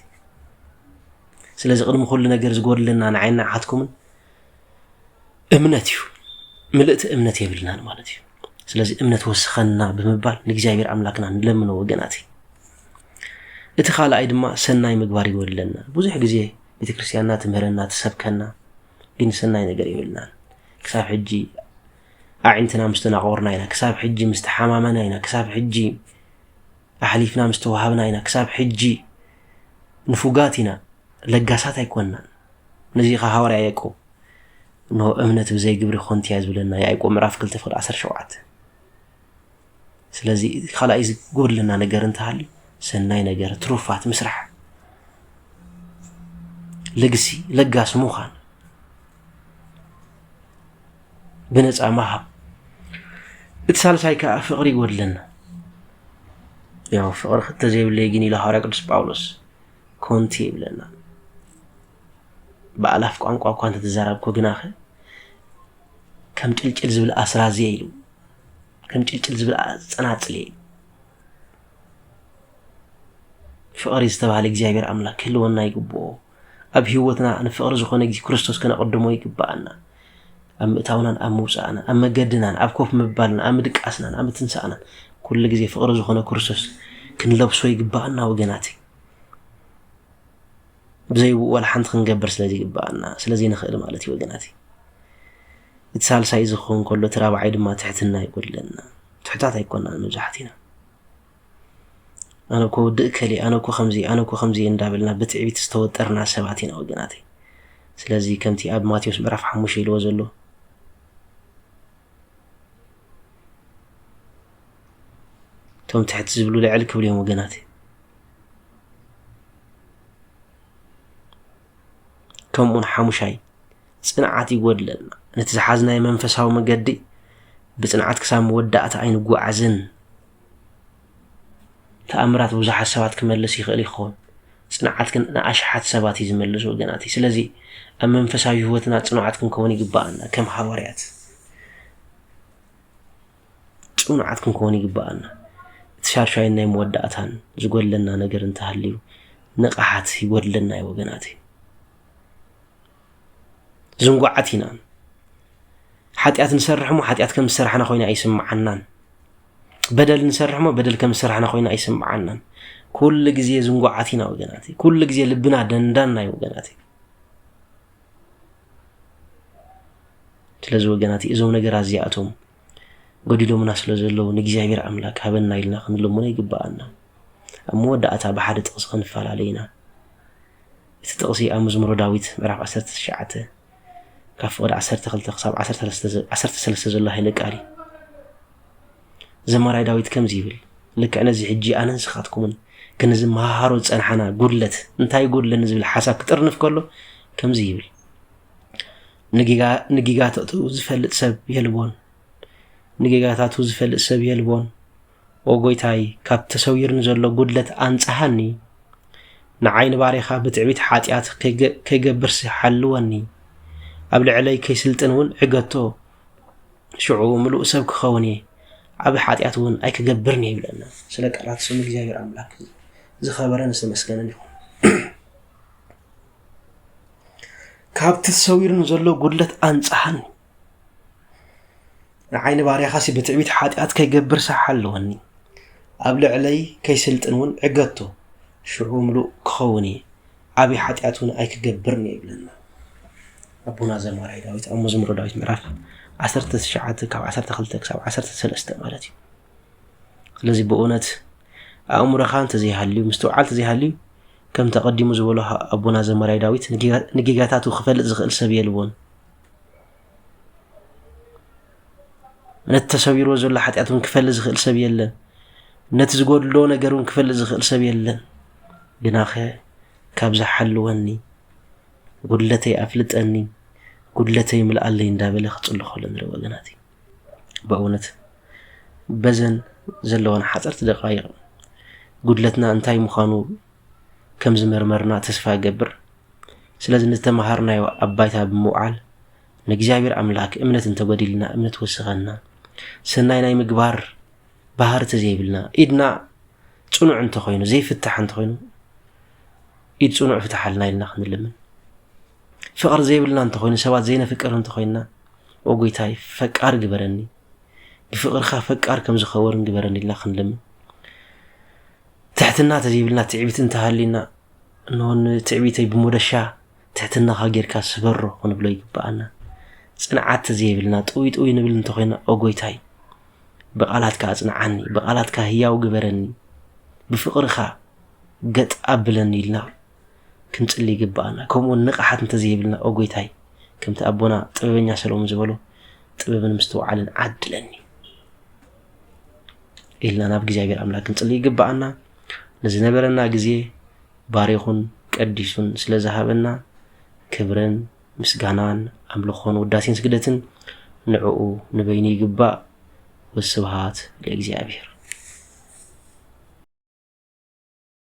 ስለዚ ቅድሚ ኩሉ ነገር ዝጎድለና ንዓይንና ዓትኩምን እምነት እዩ ምልእቲ እምነት የብልናን ማለት እዩ ስለዚ እምነት ወስኸና ብምባል ንእግዚአብሔር ኣምላክና ንለምኖ ወገናት እቲ ካልኣይ ድማ ሰናይ ምግባር ይጎድለና ብዙሕ ግዜ ቤተክርስትያንና ትምህረና ትሰብከና ግን ሰናይ ነገር የብልናን ክሳብ ሕጂ ኣዒንትና ምስተናቆርና ኢና ክሳብ ሕጂ ምስተሓማመና ኢና ክሳብ ሕጂ ኣሕሊፍና ምስተዋሃብና ኢና ክሳብ ሕጂ ንፉጋት ኢና ለጋሳት ኣይኮንናን ነዚ ሐዋርያ ያዕቆብ ነው እምነት ብዘይ ግብሪ ኮንቲያ ዝብለና ያዕቆብ ምዕራፍ 2:17 ስለዚ ካልኣይ ዝጎድለና ነገር እንተሃልዩ ሰናይ ነገር ትሩፋት ምስራሕ ለግሲ ለጋስ ምዃን ብነፃ ማሃብ እቲ ሳልሳይ ከዓ ፍቕሪ ይጎድለና ያው ፍቕሪ ክልተ ዘይብለይ ግን ኢሉ ሐዋርያ ቅዱስ ጳውሎስ ኮንቲ ይብለና بألاف ቋንቋ እንኳን ተዛራብኮ ግናኸ ከም ጭልጭል ዝብል ኣስራዚ ኢሉ ከም ጭልጭል ዝብል ጸናጽል ፍቅሪ ዝተባለ እግዚአብሔር አምላክ ህልውና ይግብኦ ኣብ ህይወትና ንፍቅሪ ዝኾነ ግዜ ክርስቶስ ከነቀድሞ ይግባአና ኣብ ምእታውናን ኣብ ምውፃእና ኣብ መገድናን ኣብ ኮፍ ምባልና ኣብ ምድቃስናን ኣብ ትንሳእና ኩሉ ግዜ ፍቅሪ ዝኾነ ክርስቶስ ክንለብሶ ይግባአና ወገናቲ بزي ولا حنت خنجبر سلازي يبقى سلازي نخدم مالتي وجناتي اتصال سايز خون كله ترى بعيد ما تحتنا يقول لنا تحتات يكون نجاحتنا أنا كو دكلي أنا كو خمزي ندابلنا بتعبي تستوترنا سبعتين وجناتي سلازي كمتي أب ماتيوس برف حموشي لوزلو توم تحت زبلو لعلك باليوم وجناتي كمون حموشاي صنعات يقولنا نتزحزنا منفساو مقدي بصنعات كسام ودات عين غعزن تأمرات بزح سبات كملس يخلي يخون صنعات كنا اشحات سبات يزملس وغناتي سلازي منفساو هوتنا صنعات كون يغبانا كم حواريات صنعات كون يغبانا تشارشاينا يموداتان زغولنا ነገር እንተሃልዩ ንቃሓት ይወድለና ይወገናቲ زنقعتنا حتيات نسرحمو حتيات كم سرحنا خوينا يسمعنا بدل نسرحمو بدل كم سرحنا خوينا يسمعنا كل جزء زنقعتنا وجناتي كل جزء لبنا دندنا وجناتي تلزو وجناتي إذا نجر زياتهم قديلو مناس لزلو نجزير أملاك هبنا يلنا خنلو منا يجبأنا أمود أتى بحد تقصن فعل علينا تتقصي أمزمر داويت مرح أسرت الشعته كاف ولا عسرت خلت خصاب عسرت سلسة الله لك علي زمر داويت كم زيبل لك أنا زي حجي أنا نسخاتكم كنزم هاروز أنا حنا قلت انتي قول لنزل حساب كترنف كله كم زيبل نجيجات توزفلت سب يلبون نجيجات توزفلت سب يلبون وقويتاي كاب تسوير نزلو قلت أنصحني نعين باريخا بتعبيت حاتيات كي جبرس حلواني قبل علي كي سلطنون عقتو شعو ملؤ سبك خوني عب حاتياتون اي كجبرني بلنا سلك على سم እግዚአብሔር አምላክ ዝኸበረን ስለመስገነን ይሁን ካብት ሰውይርን ዘሎ ጉድለት አንጻሐን ንዓይኒ ባሪያኻሲ በትዕቢት ሓጢኣት ከይገብር ሰሓለወኒ ኣብ ልዕለይ ከይስልጥንውን ዕገቶ ሽዑ ምሉእ ክኸውኒ ዓብ ሓጢኣቱን ኣይክገብርኒ ይብለና أبونا زماري داويت أو مزمر داويت مراف 19 كاب 12 كاب 13 مالتي لذي بؤونت أمر خان تزي هاليو مستوعال تزي هاليو كم تقدموا زولها أبونا زماري داويت نجيجاتاتو خفل زغل سبيل بون من التسوير وزول حتياتون كفل زغل سبيل نتزقود لو نجرون كفل زغل سبيل جناخه كابز حلواني قلتي أفلتني قلتي ملألي ندابل خصلو خلن وجناتي بأونت بزن زلوان حصرت دقائق قلتنا انتي مخانو كم زمرمرنا تسفى قبر سلازم نتمهرنا أبايتها بموعال نجزابير أملاك امنت انت قديلنا امنت وسغنا سناينا مقبار بهار تزيبلنا إدنا تصنع انت خوينو زي فتح انت خوينو إد تصنع فتح لنا إلنا خنلمن فقر زي بلنا انت خوينا سوات زينا فكر انت خوينا وقويتاي فكار قبرني بفقر خا فكار كم زخورن قبرني لا خنلم تحتنا تزي بلنا تعبيت انت هالينا نون تعبيتي بمدشا تحتنا خاغير كاس برو ونبلو يقبانا صنعات تزي بلنا طوي نبل انت خوينا وقويتاي بقالات كا صنعاني بقالات كا هياو قبرني بفقر خا قط ابلني لنا كنت اللي جبانا كم ونقحت انت زي بلنا أوجيتاي كم تأبونا طبيبنا سلوم زبلو طبيبنا مستوعلا عدلني إلا نبقى زي أملاك كنت اللي جبانا نزلنا برنا جزي باريخون كديسون سلزهابنا كبرن مسجانان أملخون وداسين سجدتن نعو نبيني جبا والسبهات لأجزي أبير